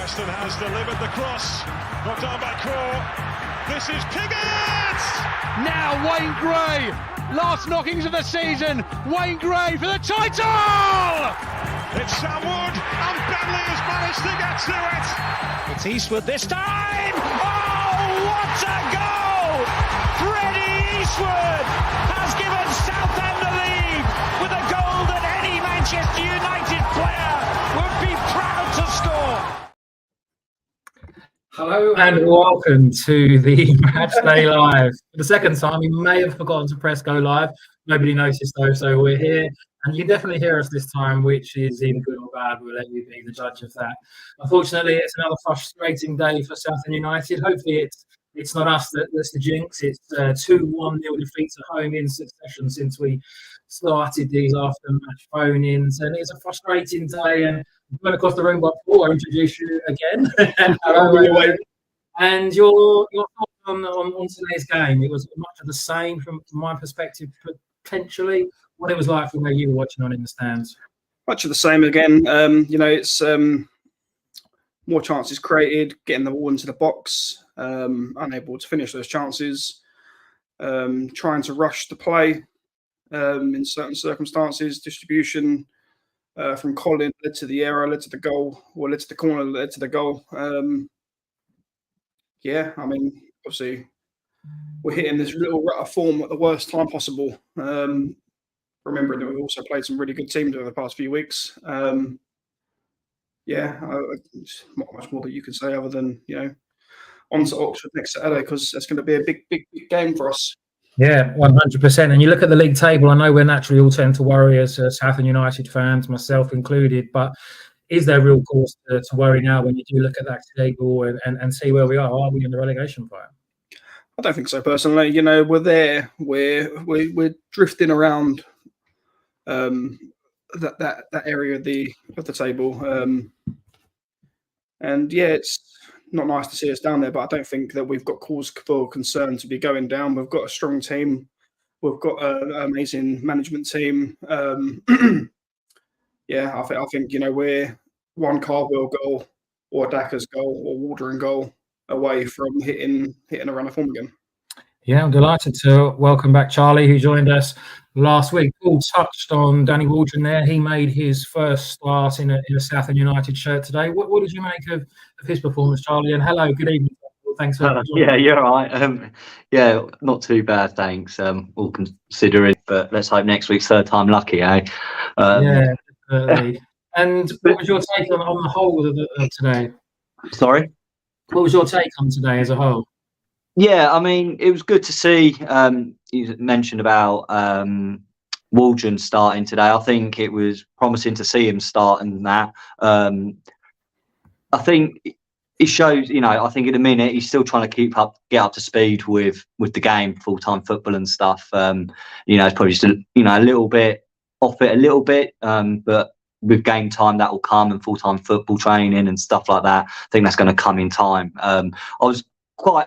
Weston has delivered the cross, knocked down by Craw. This is Piggott! Now Wayne Gray, last knockings of the season. Wayne Gray for the title! It's Sam Wood, and Bentley has managed to get to it. It's Eastwood this time. Oh, what a goal! Freddie Eastwood has given Southend the lead with a goal that any Manchester United player would be proud to score. Hello and welcome to the Matchday Live. For the second time, we may have forgotten to press go live. Nobody noticed though, so we're here. And you definitely hear us this time, which is either good or bad. We'll let you be the judge of that. Unfortunately, it's another frustrating day for Southend United. Hopefully it's not us that's the jinx. It's 2-1 nil defeats at home in succession since we started these after-match phone-ins. And it's a frustrating day. And went across the room by Paul. I'll introduce you again. And your thoughts on today's game? It was much of the same from my perspective, potentially. What it was like from where you were watching on in the stands? Much of the same again. It's more chances created, getting the ball into the box, unable to finish those chances, trying to rush the play in certain circumstances, distribution from Colin led to the error, led to the goal, or led to the corner, led to the goal. Obviously, we're hitting this little rut of form at the worst time possible. Remembering that we've also played some really good teams over the past few weeks. Not much more that you can say other than, on to Oxford next Saturday, because that's going to be a big game for us. Yeah, 100%. And you look at the league table, I know we're naturally all tend to worry as Southend United fans, myself included, but is there real cause to worry now when you do look at that table and see where we are? Are we in the relegation fight? I don't think so, personally. We're there. We're drifting around that area of the table. It's not nice to see us down there, but I don't think that we've got cause for concern to be going down. We've got a strong team. We've got an amazing management team. I think we're one Carwell goal or Daka's goal or Waldron goal away from hitting a run of form again. Yeah, I'm delighted to welcome back Charlie, who joined us last week. Paul touched on Danny Waldron there. He made his first start in a Southend United shirt today. What did you make of his performance, Charlie? And hello, good evening. Thanks for joining. Yeah, you're right. Not too bad, thanks. All considering, but let's hope next week's third time lucky, eh? Definitely. And what was your take on the whole of today? Sorry? What was your take on today as a whole? Yeah, I mean, it was good to see. You mentioned about Waldron starting today. I think it was promising to see him starting that. I think it shows, I think in a minute he's still trying to get up to speed with the game, full-time football and stuff. It's probably just a little bit off it a little bit, but with game time that will come and full-time football training and stuff like that. I think that's going to come in time. I was quite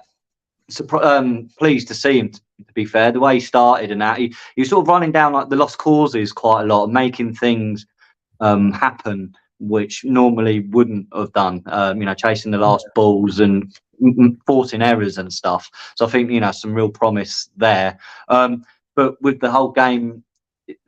pleased to see him, to be fair, the way he started and that he was sort of running down like the lost causes quite a lot and making things happen which normally wouldn't have done, chasing the last balls and forcing errors and stuff. So I think some real promise there, but with the whole game,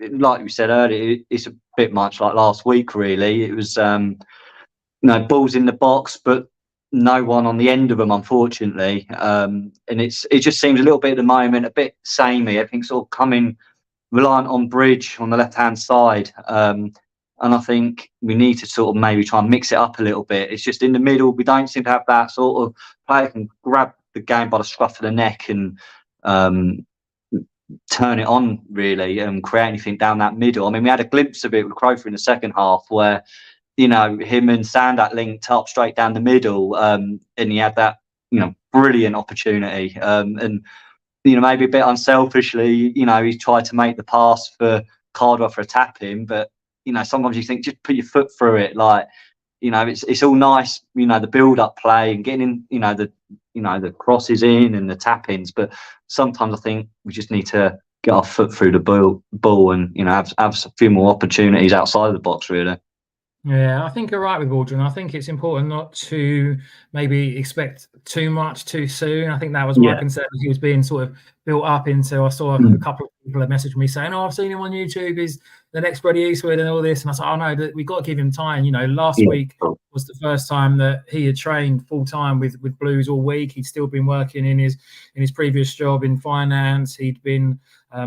like we said earlier, it's a bit much like last week really. It was balls in the box but no one on the end of them, unfortunately, and it just seems a little bit at the moment a bit samey. Everything's sort of coming reliant on Bridge on the left hand side, and I think we need to sort of maybe try and mix it up a little bit. It's just in the middle we don't seem to have that sort of player can grab the game by the scruff of the neck and turn it on really and create anything down that middle. I mean, we had a glimpse of it with Crowther in the second half where him and Sandak linked up straight down the middle, and he had that, brilliant opportunity. And maybe a bit unselfishly, he tried to make the pass for Cardwell for a tap in, but sometimes you think just put your foot through it. Like, it's all nice, the build up play and getting in, the crosses in and the tap ins, but sometimes I think we just need to get our foot through the ball and have a few more opportunities outside of the box really. Yeah, I think you're right with Waldron. I think it's important not to maybe expect too much too soon. I think that was my Yeah. concern. He was being sort of built up into. I saw a couple of people have messaged me saying, "Oh, I've seen him on YouTube. He's the next Freddie Eastwood and all this." And I said, "Oh no, that we've got to give him time." You know, last Yeah. week was the first time that he had trained full time with Blues all week. He'd still been working in his previous job in finance. He'd been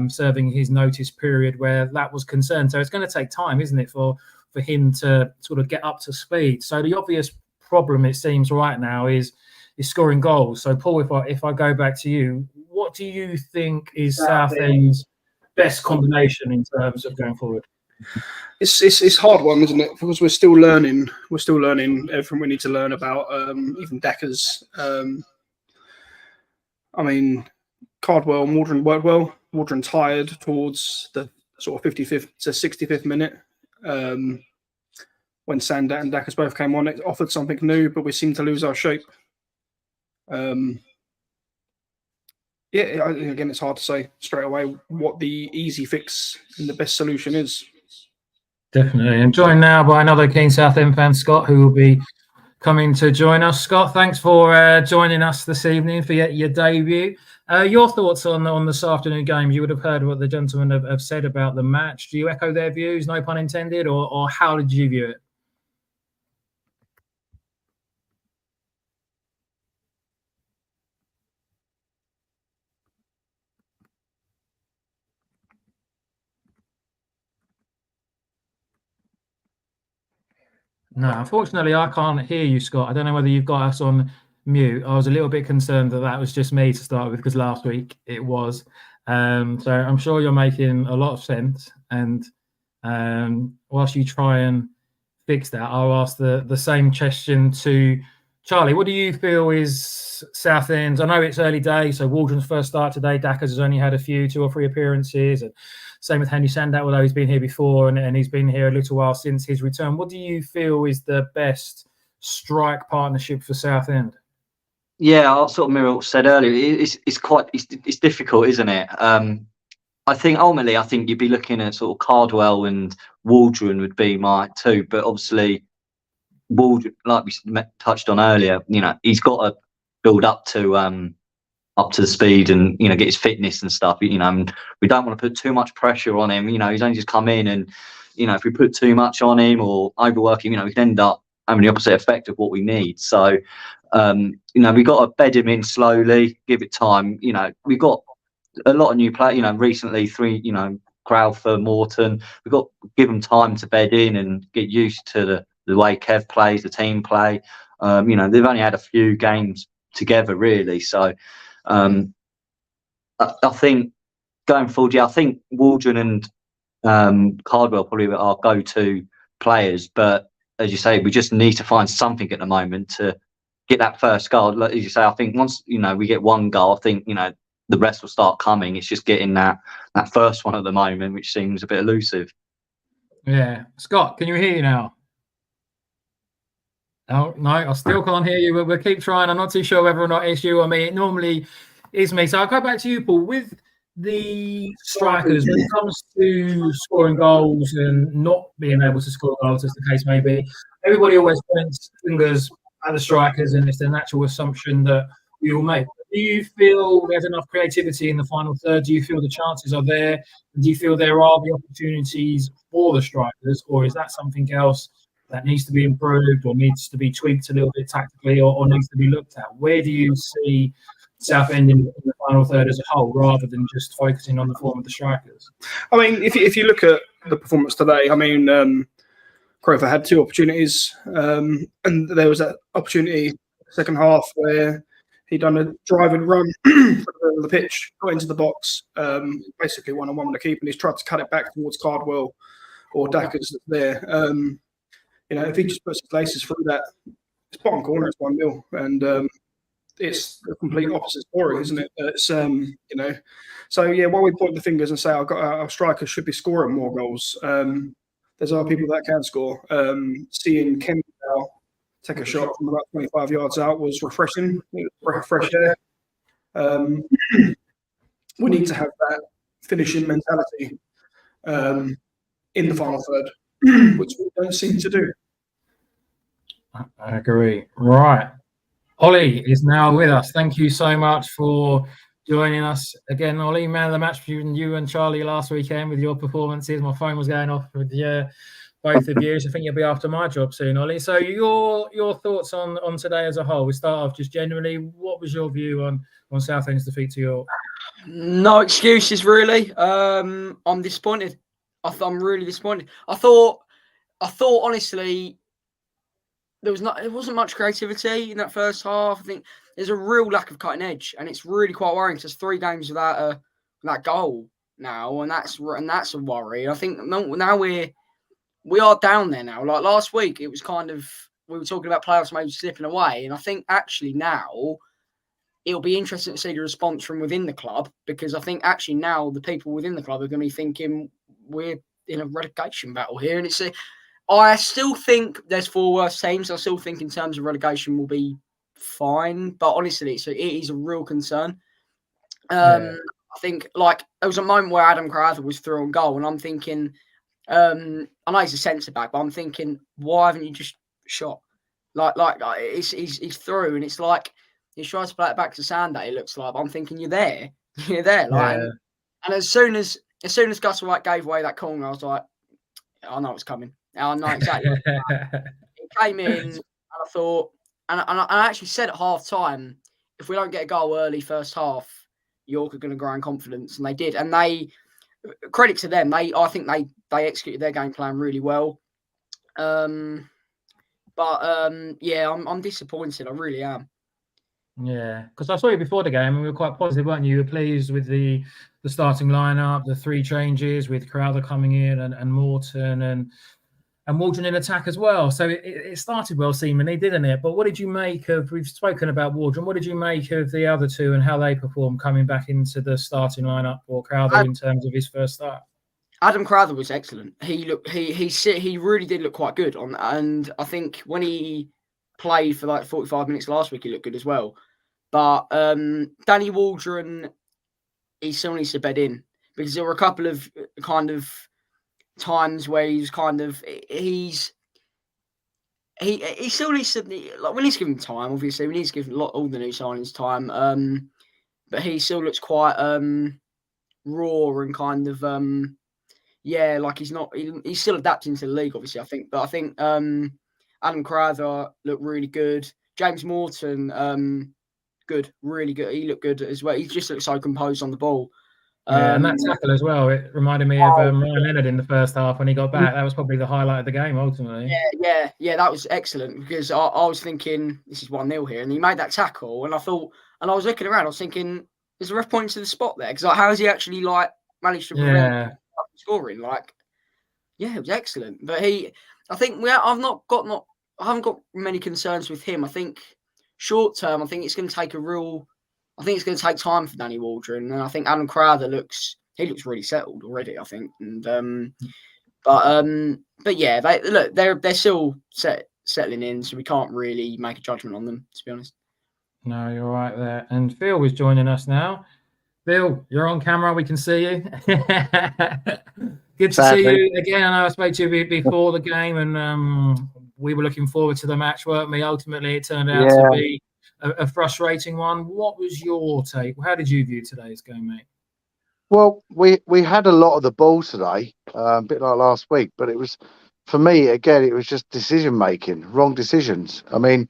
serving his notice period where that was concerned. So it's going to take time, isn't it, for him to sort of get up to speed. So the obvious problem, it seems, right now is scoring goals. So Paul, if I go back to you, what do you think is Southend's best combination in terms of going forward? It's hard one, isn't it? Because we're still learning. We're still learning everything we need to learn about. Even Dackers. I mean, Cardwell and Waldron worked well. Waldron tired towards the sort of 55th to 65th minute. When Sandat and Dackers both came on, it offered something new, but we seemed to lose our shape. Yeah, again, it's hard to say straight away what the easy fix and the best solution is. Definitely. And joined now by another keen Southend fan, Scott, who will be coming to join us. Scott, thanks for joining us this evening for your debut. Your thoughts on this afternoon game? You would have heard what the gentlemen have said about the match. Do you echo their views, no pun intended, or how did you view it? No, unfortunately, I can't hear you, Scott. I don't know whether you've got us on mute. I was a little bit concerned that was just me to start with because last week it was. So I'm sure you're making a lot of sense. And whilst you try and fix that, I'll ask the same question to Charlie. What do you feel is Southend's? I know it's early days, so Waldron's first start today. Dackers has only had 2 or 3 appearances. And same with Henry Sandat, although he's been here before and he's been here a little while since his return. What do you feel is the best strike partnership for Southend? Yeah, I'll sort of mirror what I said earlier. It's difficult, isn't it? I think ultimately, you'd be looking at sort of Cardwell and Waldron would be my 2, but obviously Waldron, like we touched on earlier, you know, he's got to build up to the speed and, you know, get his fitness and stuff, you know, and we don't want to put too much pressure on him. You know, he's only just come in and, you know, if we put too much on him or overwork him, you know, we can end up having the opposite effect of what we need. So, you know, we've got to bed him in slowly, give it time. You know, we've got a lot of new players, you know, recently 3, you know, Crowther, Morton. We've got to give them time to bed in and get used to the way Kev plays, the team play. You know, they've only had a few games together, really. So, I think going forward, I think Waldron and Cardwell probably are our go-to players. But as you say, we just need to find something at the moment to get that first goal. Like, as you say, I think once, you know, we get 1 goal, I think, you know, the rest will start coming. It's just getting that first one at the moment, which seems a bit elusive. Yeah. Scott, can you hear you now? Oh, no, I still can't hear you. We'll keep trying. I'm not too sure whether or not it's you or me. It normally is me. So I'll go back to you, Paul. With the strikers, when it comes to scoring goals and not being able to score goals, as the case may be, everybody always points fingers at the strikers, and it's the natural assumption that we all make. Do you feel there's enough creativity in the final third? Do you feel the chances are there? Do you feel there are the opportunities for the strikers, or is that something else that needs to be improved or needs to be tweaked a little bit tactically or needs to be looked at? Where do you see Southend in the final third as a whole rather than just focusing on the form of the strikers? I mean, if you look at the performance today, I mean, Crowther had 2 opportunities, and there was that opportunity second half where he done a drive and run for the pitch, got into the box, basically 1-on-1 with the keeper, and he's tried to cut it back towards Cardwell or Dackers there. You know, if he just puts his laces through that, it's bottom corner, it's 1-0, and it's the complete opposite story, isn't it? It's you know, so yeah, while we point the fingers and say our strikers should be scoring more goals, there's other people that can score. Seeing Ken take a shot from about 25 yards out was refreshing. It was fresh air. We need to have that finishing mentality in the final third, which we don't seem to do. I agree. Right. Ollie is now with us. Thank you so much for joining us again, Ollie. Man of the match between you and Charlie last weekend with your performances. My phone was going off with both of you. So I think you'll be after my job soon, Ollie. So your thoughts on today as a whole. We start off just generally. What was your view on Southend's defeat to York? No excuses, really. I'm disappointed. I'm really disappointed. I thought honestly, there wasn't much creativity in that first half. I think there's a real lack of cutting edge, and it's really quite worrying because there's 3 games without that goal now, and that's a worry. I think now we are down there now. Like last week, it was kind of, we were talking about playoffs maybe slipping away, and I think actually now it'll be interesting to see the response from within the club, because I think actually now the people within the club are going to be thinking we're in a relegation battle here, and I still think there's 4 worse teams. I still think in terms of relegation will be fine, but honestly, it is a real concern. I think like there was a moment where Adam Crowther was through on goal, and I'm thinking, I know he's a centre back, but I'm thinking, why haven't you just shot? Like he's through, and it's like he tries to play it back to Sunday. It looks like, but I'm thinking you're there. Like, and as soon as Gus White gave away that corner, I was like, I know it's coming. I know exactly. It came in, and I thought, and I actually said at half time, if we don't get a goal early first half, York are going to grow in confidence, and they did. And credit to them, I think they executed their game plan really well. Yeah, I'm disappointed. I really am. Yeah, because I saw you before the game and we were quite positive, weren't you? You were pleased with the starting lineup, the 3 changes with Crowther coming in and Morton and Waldron in attack as well. So it started well seemingly, didn't it? But what did you make of, we've spoken about Waldron, what did you make of the other 2 and how they performed coming back into the starting lineup for Crowther in terms of his first start? Adam Crowther was excellent. He really did look quite good and I think when he played for like 45 minutes last week, he looked good as well. But Danny Waldron, he still needs to bed in, because there were a couple of kind of times where he still needs to, like, we need to give him time. Obviously, we need to give all the new signings time. But he still looks quite raw and kind of like he's still adapting to the league, obviously, I think. But I think Adam Crowther looked really good. James Morton, good, really good. He looked good as well. He just looked so composed on the ball. And that tackle as well, it reminded me of Ryan Leonard in the first half when he got back. That was probably the highlight of the game, ultimately. Yeah, that was excellent, because I was thinking, this is 1-0 here, and he made that tackle, and I was looking around, I was thinking, is the ref pointing to the spot there? Because how has he actually managed to prevent scoring? It was excellent. But I think I haven't got many concerns with him. I think short term, I think it's going to take time for Danny Waldron, and I think Adam Crowther looks really settled already, I think. And but yeah, they're still settling in, so we can't really make a judgment on them, to be honest. No, you're right there. And Phil is joining us now. Phil, you're on camera. We can see you. Good to see you again. I know I spoke to you before the game, and we were looking forward to the match, weren't we? Ultimately, it turned out to be a frustrating one. What was your take? How did you view today's game, mate? Well, we had a lot of the ball today, a bit like last week, but it was, for me, again, it was just decision making, wrong decisions. I mean,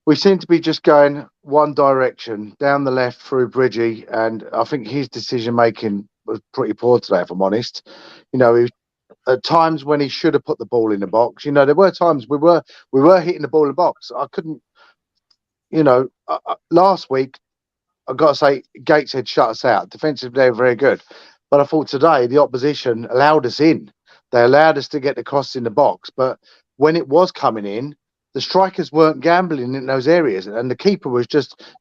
we seem to be just going one direction, down the left through Bridgie, and I think his decision making was pretty poor today, if I'm honest. At times when he should have put the ball in the box, there were times we were hitting the ball in the box. I couldn't, last week, I've got to say, Gateshead shut us out. Defensively, they were very good. But I thought today the opposition allowed us in. They allowed us to get the cross in the box. But when it was coming in, the strikers weren't gambling in those areas. And the keeper was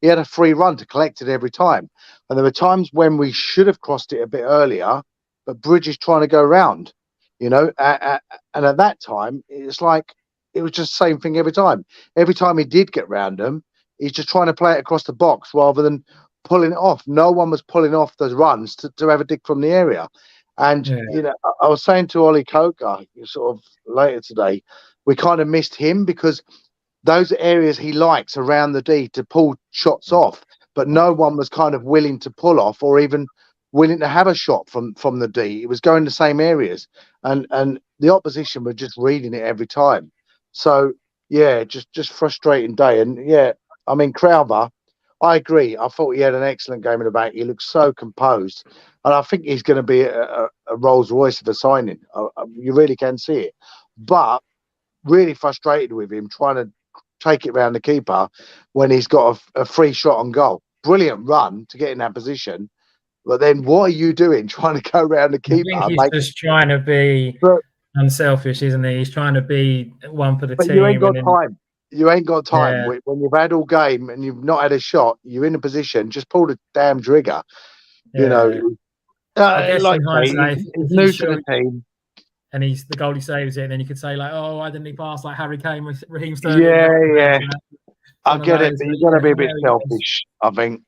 he had a free run to collect it every time. And there were times when we should have crossed it a bit earlier, but Bridge is trying to go round, and at that time, it's like it was just the same thing every time. Every time he did get round them, he's just trying to play it across the box rather than pulling it off. No one was pulling off those runs to have a dig from the area. And, I was saying to Ollie Coker sort of later today, we kind of missed him because those areas he likes around the D to pull shots off, but no one was kind of willing to pull off or even willing to have a shot from the D. It was going the same areas, and the opposition were just reading it every time. So yeah, just frustrating day. And yeah, I mean Crowther, I agree. I thought he had an excellent game in the back. He looked so composed, and I think he's going to be a Rolls Royce of a signing. You really can see it, but really frustrated with him trying to take it round the keeper when he's got a free shot on goal. Brilliant run to get in that position, but then what are you doing trying to go around the keeper? I think he's just trying to be unselfish, isn't he? He's trying to be one for the team. You ain't got time. You ain't got time. Yeah. When you've had all game and you've not had a shot, you're in a position, just pull the damn trigger. You know, I guess like in hindsight, he's new to the team. And he's the goalie saves it, and then you could say like, "Oh, why didn't he pass like Harry Kane with Raheem Sterling?" Yeah. I get it, but you've got to be a bit selfish, I think.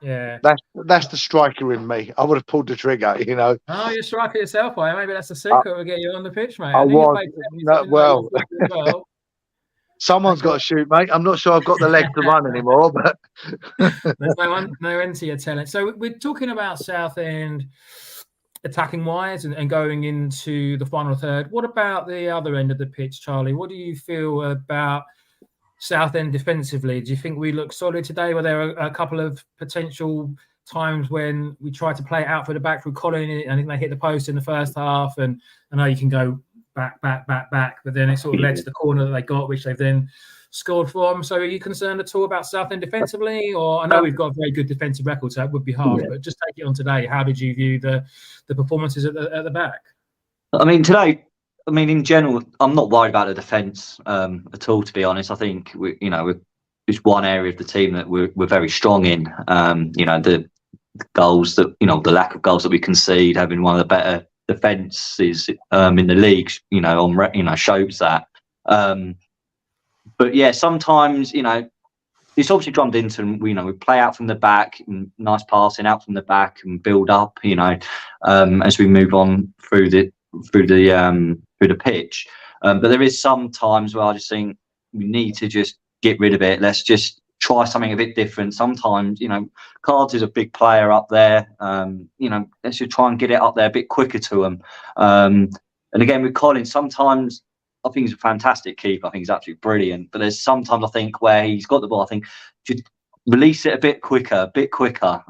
Yeah, that's the striker in me. I would have pulled the trigger, you know. Oh, you're a striker yourself, boy. Maybe that's the secret will get you on the pitch, mate. I was well. Someone's got to shoot, mate. I'm not sure I've got the leg to run anymore, but there's no end to your talent. So we're talking about Southend attacking wise and going into the final third. What about the other end of the pitch, Charlie? What do you feel about Southend defensively? Do you think we look solid today? Were there a couple of potential times when we tried to play it out for the back through Colin? I think they hit the post in the first half, and I know you can go back, but then it sort of led to the corner that they got, which they've then scored from. So are you concerned at all about Southend defensively? Or I know we've got a very good defensive record, so it would be hard, but just take it on today. How did you view the performances at the back? I mean, today, in general, I'm not worried about the defence at all, to be honest. I think it's one area of the team that we're very strong in. The goals that, the lack of goals that we concede, having one of the better defences in the league, shows that. But yeah, sometimes, it's obviously drummed into, and we play out from the back, and nice passing out from the back and build up, as we move on through the pitch. But there is some times where I just think we need to just get rid of it. Let's just try something a bit different. Sometimes, Cards is a big player up there. Let's just try and get it up there a bit quicker to them. And again, with Colin, sometimes I think he's a fantastic keeper. I think he's absolutely brilliant. But there's sometimes I think where he's got the ball, I think just release it a bit quicker.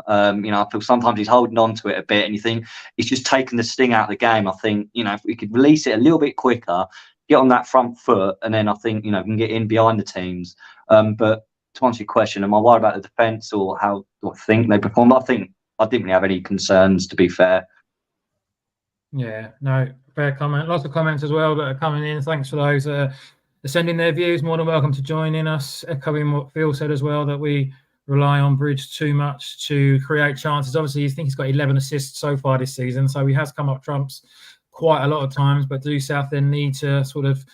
I feel sometimes he's holding on to it a bit, and you think he's just taking the sting out of the game. I think, if we could release it a little bit quicker, get on that front foot, and then I think, we can get in behind the teams. But to answer your question, am I worried about the defence or how I think they performed? I think I didn't really have any concerns, to be fair. Yeah, no, fair comment. Lots of comments as well that are coming in. Thanks for those sending their views. More than welcome to join in us. Echoing what Phil said as well, that we rely on Bridge too much to create chances. Obviously, you think he's got 11 assists so far this season, so he has come up trumps quite a lot of times. But do Southend need to sort of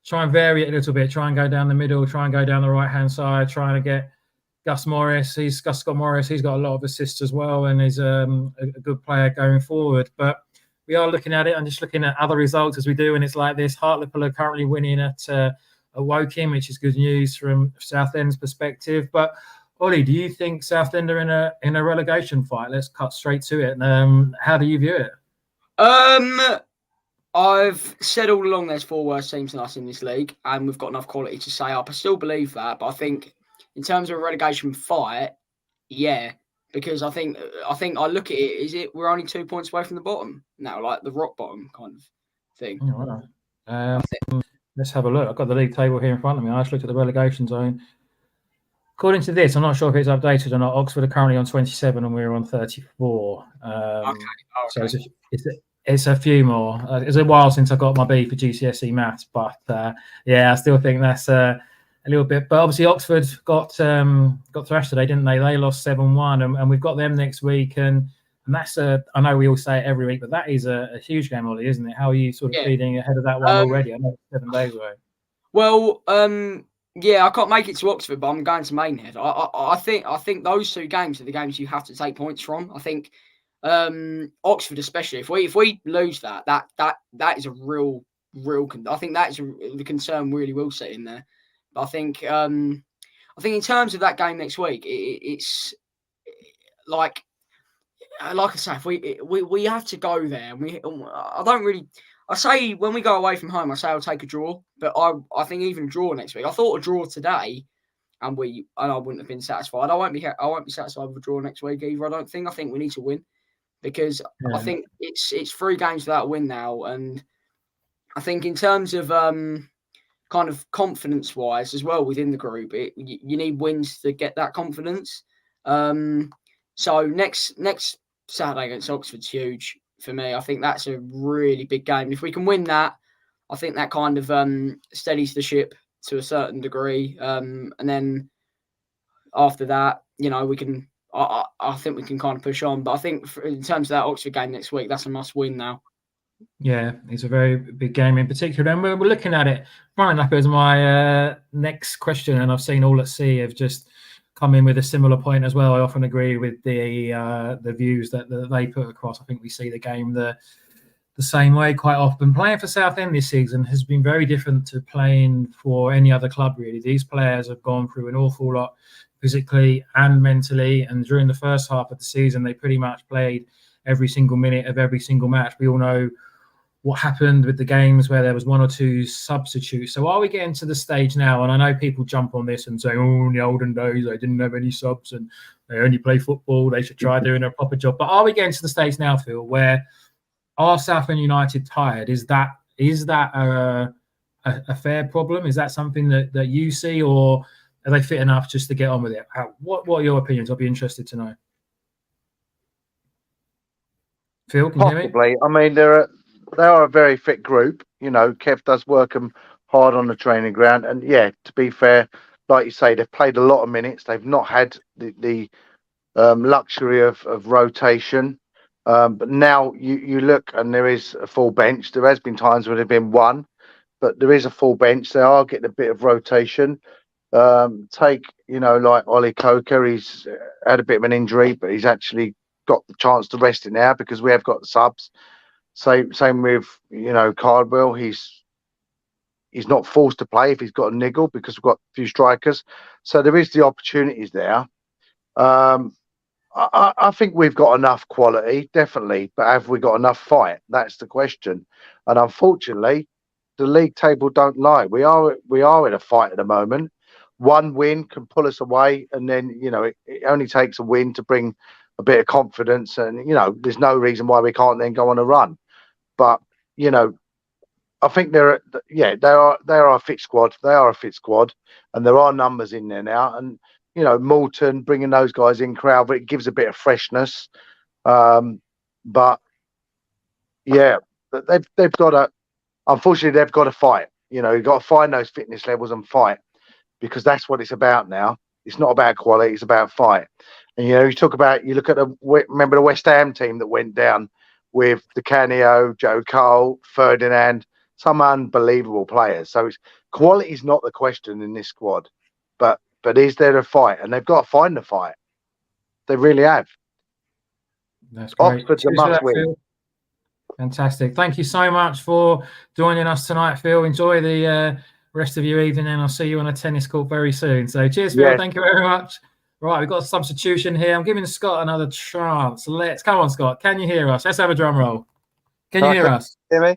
try and vary it a little bit, try and go down the middle, try and go down the right-hand side, trying to get Gus Scott Morris. He's got a lot of assists as well, and he's a good player going forward. But we are looking at it and just looking at other results as we do, and it's like this. Hartlepool are currently winning at Woking, which is good news from Southend's perspective. But Ollie, do you think Southend are in a relegation fight? Let's cut straight to it. How do you view it? I've said all along there's 4 worse teams than us in this league, and we've got enough quality to say up. I still believe that, but I think in terms of a relegation fight, yeah. Because I think I look at it, we're only 2 points away from the bottom now, like the rock bottom kind of thing. Oh, right. Let's have a look. I've got the league table here in front of me. I just looked at the relegation zone. According to this, I'm not sure if it's updated or not. Oxford are currently on 27 and we're on 34. Okay. So it's a few more. It's a while since I got my B for GCSE maths, but I still think that's a little bit. But obviously Oxford got thrashed today, didn't they? They lost 7-1, and we've got them next week, and that's I know we all say it every week, but that is a huge game, Ollie, isn't it? How are you sort of feeling ahead of that one already? I know it's 7 days away. Well, I can't make it to Oxford, but I'm going to Maidenhead. I think those 2 games are the games you have to take points from. I think Oxford, especially if we lose that is a real. I think that is the concern really will sit in there. I think in terms of that game next week, it's like I say, if we have to go there. I say when we go away from home, I say I'll take a draw. But I think even a draw next week. I thought a draw today, and I wouldn't have been satisfied. I won't be satisfied with a draw next week either. I think we need to win, because I think it's 3 games without a win now, and I think in terms of kind of confidence wise as well within the group, you need wins to get that confidence. So next Saturday against Oxford's huge for me. I think that's a really big game. If we can win that, I think that kind of steadies the ship to a certain degree. And then after that, we can. I think we can kind of push on. But I think in terms of that Oxford game next week, that's a must-win now. Yeah, it's a very big game in particular, and we're looking at it. Running up as my next question, and I've seen All at Sea have just come in with a similar point as well. I often agree with the views that they put across. I think we see the game the same way quite often. Playing for Southend this season has been very different to playing for any other club, really. These players have gone through an awful lot physically and mentally, and during the first half of the season, they pretty much played every single minute of every single match. We all know what happened with the games where there was 1 or 2 substitutes. So are we getting to the stage now? And I know people jump on this and say, oh, in the olden days, they didn't have any subs and they only play football. They should try doing a proper job. But are we getting to the stage now, Phil, where are Southend United tired? Is that a fair problem? Is that something that you see, or are they fit enough just to get on with it? What are your opinions? I'll be interested to know. Phil, can you hear me? Possibly. I mean, they are a very fit group. Kev does work them hard on the training ground. And yeah, to be fair, like you say, they've played a lot of minutes. They've not had the luxury of rotation. But now you look and there is a full bench. There has been times where there've been one, but there is a full bench. They are getting a bit of rotation. Like Ollie Coker, he's had a bit of an injury, but he's actually got the chance to rest it now because we have got the subs. Same with Cardwell. He's not forced to play if he's got a niggle because we've got a few strikers. So there is the opportunities there. I think we've got enough quality, definitely, but have we got enough fight? That's the question. And unfortunately, the league table don't lie. We are in a fight at the moment. One win can pull us away, and then it only takes a win to bring a bit of confidence. And there's no reason why we can't then go on a run. But I think they are a fit squad. They are a fit squad, and there are numbers in there now. And Moulton bringing those guys in, Crowther, it gives a bit of freshness. But yeah, they've got to. Unfortunately, they've got to fight. You've got to find those fitness levels and fight, because that's what it's about now. It's not about quality; it's about fight. And you look at remember the West Ham team that went down with Di Canio, Joe Cole, Ferdinand, some unbelievable players. So quality is not the question in this squad, but is there a fight? And they've got to find the fight. They really have. That's great. Oxford's a must win. Fantastic. Thank you so much for joining us tonight, Phil. Enjoy the rest of your evening, and I'll see you on a tennis court very soon. So cheers, Phil. Yes. Thank you very much. Right, we've got a substitution here. I'm giving Scott another chance. Come on, Scott. Can you hear us? Let's have a drum roll. Can you hear us? Hear me?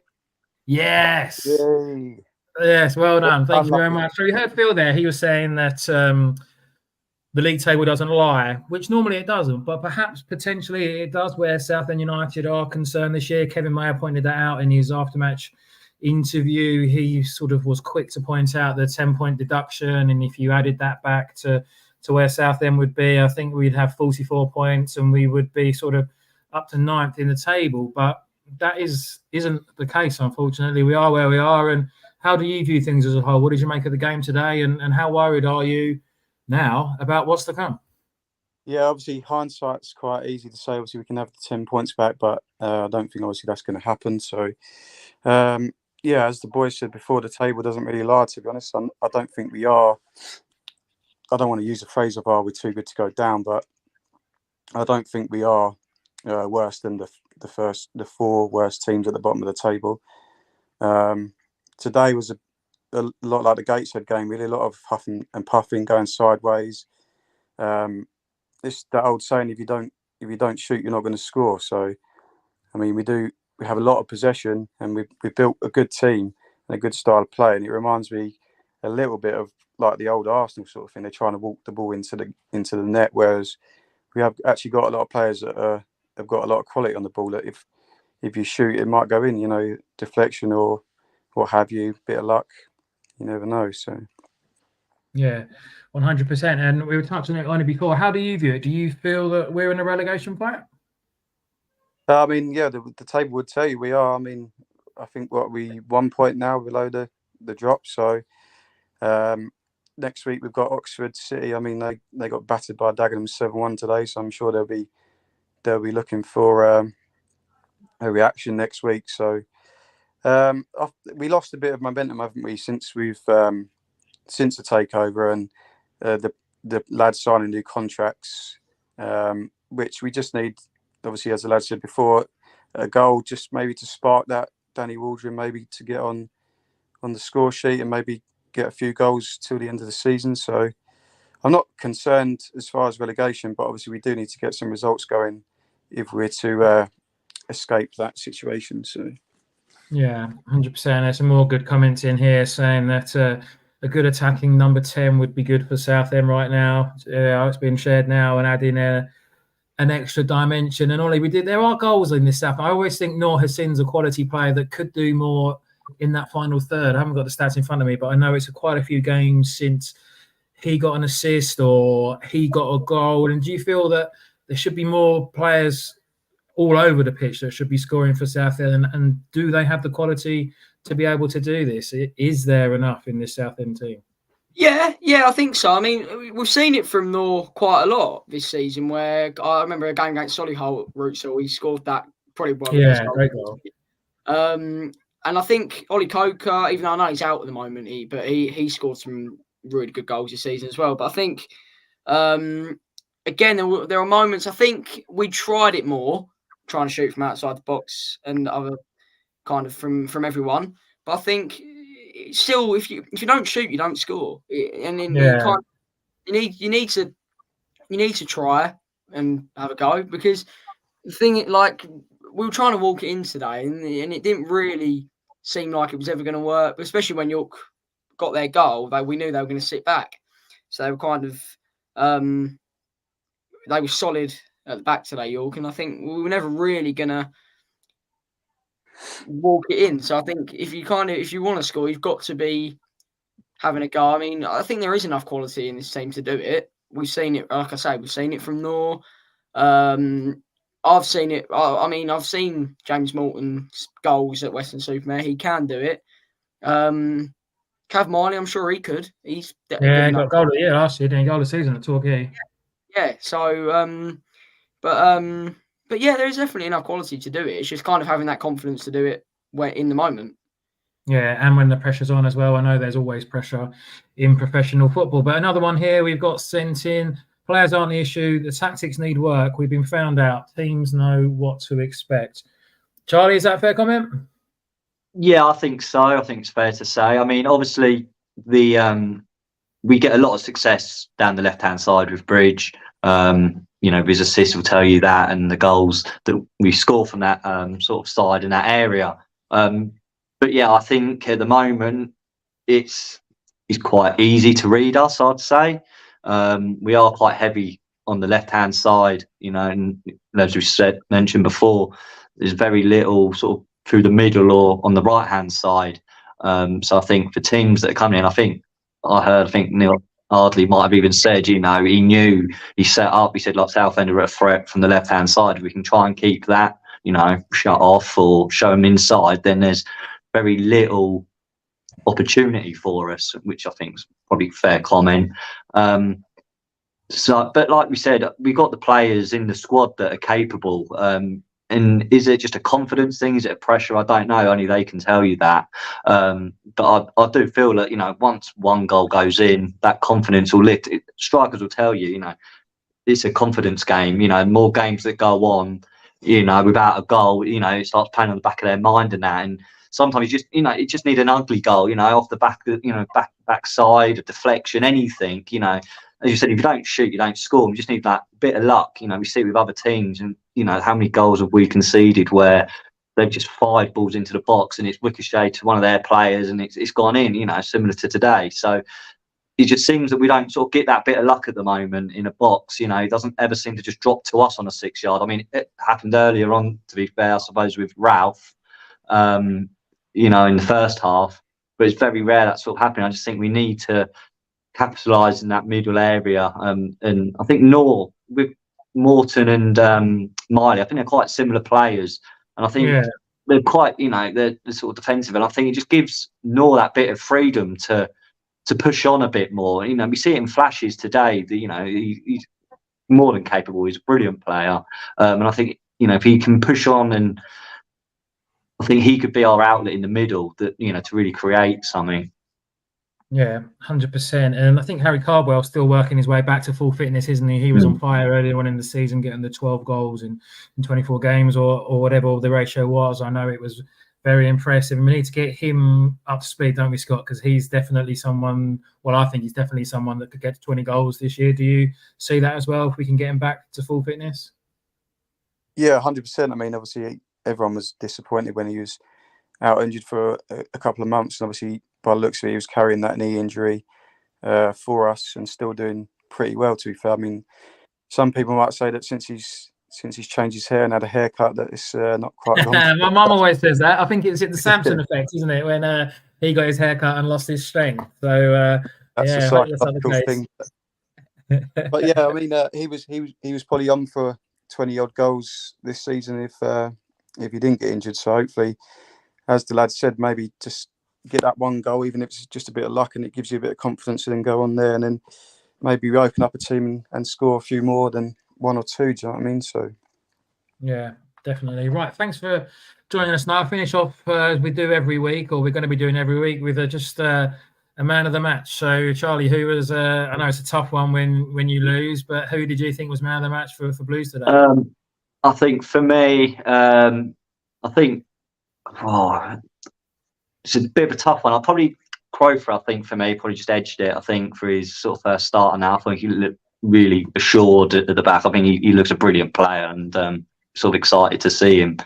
Yes. Yay. Yes, well done. Thank you very much. So you heard Phil there. He was saying that the league table doesn't lie, which normally it doesn't, but perhaps potentially it does where Southend United are concerned this year. Kevin Mayer pointed that out in his after-match interview. He sort of was quick to point out the 10-point deduction, and if you added that back to where Southend would be, I think we'd have 44 points and we would be sort of up to 9th in the table. But that isn't the case, unfortunately. We are where we are. And how do you view things as a whole? What did you make of the game today? And how worried are you now about what's to come? Yeah, obviously hindsight's quite easy to say. Obviously we can have the 10 points back, but I don't think obviously that's going to happen. So, yeah, as the boys said before, the table doesn't really lie, to be honest. I don't think we are. I don't want to use the phrase of are we too good to go down, but I don't think we are worse than the 4 worst teams at the bottom of the table. Today was a lot like the Gateshead game, really, a lot of huffing and puffing, going sideways. It's that old saying: if you don't shoot, you're not going to score. So, I mean, we have a lot of possession, and we built a good team and a good style of play. And it reminds me a little bit of like the old Arsenal sort of thing. They're trying to walk the ball into the net, whereas we have actually got a lot of players that have got a lot of quality on the ball. That if you shoot, it might go in. You know, deflection or what have you, bit of luck. You never know. So. Yeah, 100%. And we were touching on it only before. How do you view it? Do you feel that we're in a relegation fight? I mean, yeah, the table would tell you we are. I mean, I think we 1 point now below the drop. So next week we've got Oxford City. I mean, they got battered by Dagenham 7-1 today, so I'm sure they'll be looking for a reaction next week. So we lost a bit of momentum, haven't we, since the takeover and the lads signing new contracts, which we just need. Obviously, as the lad said before, a goal just maybe to spark that Danny Waldron, maybe to get on the score sheet and maybe get a few goals till the end of the season. So I'm not concerned as far as relegation, but obviously we do need to get some results going if we're to escape that situation. So yeah, 100%. There's some more good comments in here saying that a good attacking number 10 would be good for Southend right now. It's been shared now and adding an extra dimension. And Ollie, there are goals in this South. I always think Noor Hassin's a quality player that could do more in that final third. I haven't got the stats in front of me, but I know it's quite a few games since he got an assist or he got a goal. And do you feel that there should be more players all over the pitch that should be scoring for Southend? And do they have the quality to be able to do this? Is there enough in this Southend team? Yeah, I think so. I mean, we've seen it from Noor quite a lot this season. Where I remember a game against Solihull, so he scored that probably one of the best goals. Great goal. And I think Ollie Coker, even though I know he's out at the moment, he scored some really good goals this season as well. But I think again there are moments. I think we tried it more, trying to shoot from outside the box and other kind of from everyone. But I think still, if you don't shoot, you don't score. And then you need to try and have a go, because the thing, like, we were trying to walk it in today, and it didn't really seem like it was ever going to work. Especially when York got their goal, we knew they were going to sit back, so they were kind of they were solid at the back today, York, and I think we were never really going to walk it in. So I think if you want to score, you've got to be having a go. I mean, I think there is enough quality in this team to do it. We've seen it, like I say, we've seen it from Noor. I've seen it. I mean, I've seen James Morton's goals at Western-super-Mare. He can do it. Cav Miley, I'm sure he could. He's he got a goal of the year last year, didn't he? Goal of the season at Torquay. Yeah. So, but yeah, there is definitely enough quality to do it. It's just kind of having that confidence to do it in the moment. Yeah, and when the pressure's on as well. I know there's always pressure in professional football. But another one here we've got sent in. Players aren't the issue. The tactics need work. We've been found out. Teams know what to expect. Charlie, is that a fair comment? Yeah, I think so. I think it's fair to say. I mean, obviously, we get a lot of success down the left-hand side with Bridge. His assists will tell you that, and the goals that we score from that sort of side in that area. But yeah, I think at the moment it's quite easy to read us, I'd say. We are quite heavy on the left-hand side, and as we mentioned before, there's very little sort of through the middle or on the right-hand side. So I think for teams that are coming in, I think Neil Ardley might have even said, he knew, he set up, he said, like, Southend are a threat from the left-hand side. We can try and keep that, shut off or show them inside, then there's very little opportunity for us, which I think is probably a fair comment. But like we said, we got the players in the squad that are capable. And is it just a confidence thing? Is it a pressure? I don't know. Only they can tell you that. But I do feel that, once one goal goes in, that confidence will lift. Strikers will tell you, it's a confidence game. More games that go on, without a goal, it starts playing on the back of their mind and that. And sometimes you just need an ugly goal, off the back, backside, a deflection, anything, As you said, if you don't shoot, you don't score. We just need that bit of luck. We see it with other teams, and how many goals have we conceded where they've just fired balls into the box and it's ricocheted to one of their players and it's gone in. Similar to today. So it just seems that we don't sort of get that bit of luck at the moment in a box. It doesn't ever seem to just drop to us on a 6-yard. I mean, it happened earlier on, to be fair, I suppose, with Ralph, in the first half, but it's very rare that sort of happening. I just think we need to capitalise in that middle area. And I think with Morton and Miley, I think they're quite similar players. And I think they're quite, they're sort of defensive. And I think it just gives Nor that bit of freedom to push on a bit more. We see it in flashes today. He's more than capable. He's a brilliant player. And I think, if he can push on, and I think he could be our outlet in the middle to really create something. Yeah, 100%. And I think Harry Cardwell's still working his way back to full fitness, isn't he? He was on fire earlier on in the season, getting the 12 goals in 24 games or whatever the ratio was. I know it was very impressive. And we need to get him up to speed, don't we, Scott? Because he's definitely someone, I think he's definitely someone that could get to 20 goals this year. Do you see that as well, if we can get him back to full fitness? Yeah, 100%. I mean, obviously, everyone was disappointed when he was out injured for a couple of months. And obviously, by the looks of it, he was carrying that knee injury for us and still doing pretty well, to be fair. I mean, some people might say that since he's changed his hair and had a haircut, that it's not quite gone. My mum always says that. I think it's the Samson effect, isn't it? When he got his haircut and lost his strength. So that's a psychological thing. But yeah, I mean, he was probably on for 20-odd goals this season if he didn't get injured. So hopefully, as the lad said, maybe just get that one goal, even if it's just a bit of luck, and it gives you a bit of confidence, and then go on there, and then maybe we open up a team and score a few more than one or two. Do you know what I mean? So yeah, definitely. Right, thanks for joining us. Now I'll finish off as we do every week, or we're going to be doing every week, with just a man of the match. So Charlie, who was I know it's a tough one when you lose, but who did you think was man of the match for Blues today? I think for me, it's a bit of a tough one. I'll probably Crofer, I think, for me, probably just edged it. I think for his sort of first starter now, I think he looked really assured at the back. I think he looks a brilliant player, and sort of excited to see him.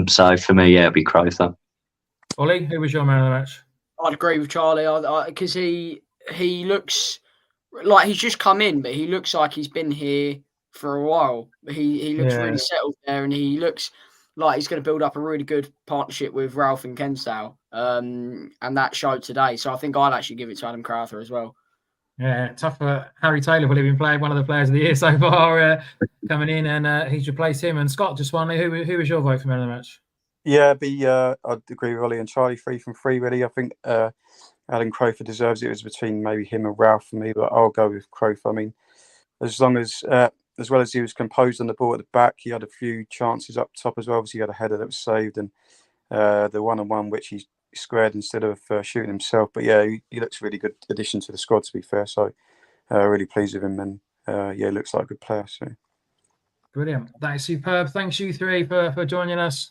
So for me, it'd be Crofer. Ollie, who was your man of the match? I'd agree with Charlie, because he looks like he's just come in, but he looks like he's been here for a while. He looks really settled there, and he looks like he's going to build up a really good partnership with Ralph and Kensdale, and that showed today. So I think I'd actually give it to Adam Crowther as well. Yeah, tough for Harry Taylor, will have been playing one of the players of the year so far, coming in, and he's replaced him. And Scott, just wondering, who was your vote for man of the match? Yeah, I'd agree with Ollie and Charlie, 3 from 3 really. I think Adam Crofer deserves it. It was between maybe him and Ralph for me, but I'll go with Crofer. I mean, as well as he was composed on the ball at the back, he had a few chances up top as well. Obviously, he had a header that was saved, and the one-on-one which he squared instead of shooting himself. But yeah, he looks a really good addition to the squad, to be fair. So really pleased with him, and he looks like a good player. So brilliant. That is superb. Thanks you three for joining us.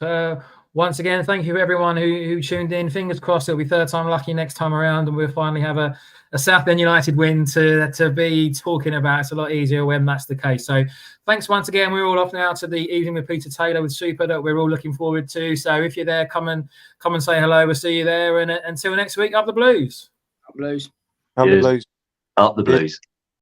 Once again, thank you everyone who tuned in. Fingers crossed it'll be third time lucky next time around, and we'll finally have a Southend United win to be talking about. It's a lot easier when that's the case. So thanks once again. We're all off now to the Evening with Peter Taylor with Super that we're all looking forward to. So if you're there, come and say hello. We'll see you there. And until next week, up the Blues. Up Blues. Up the Blues. Up the Blues.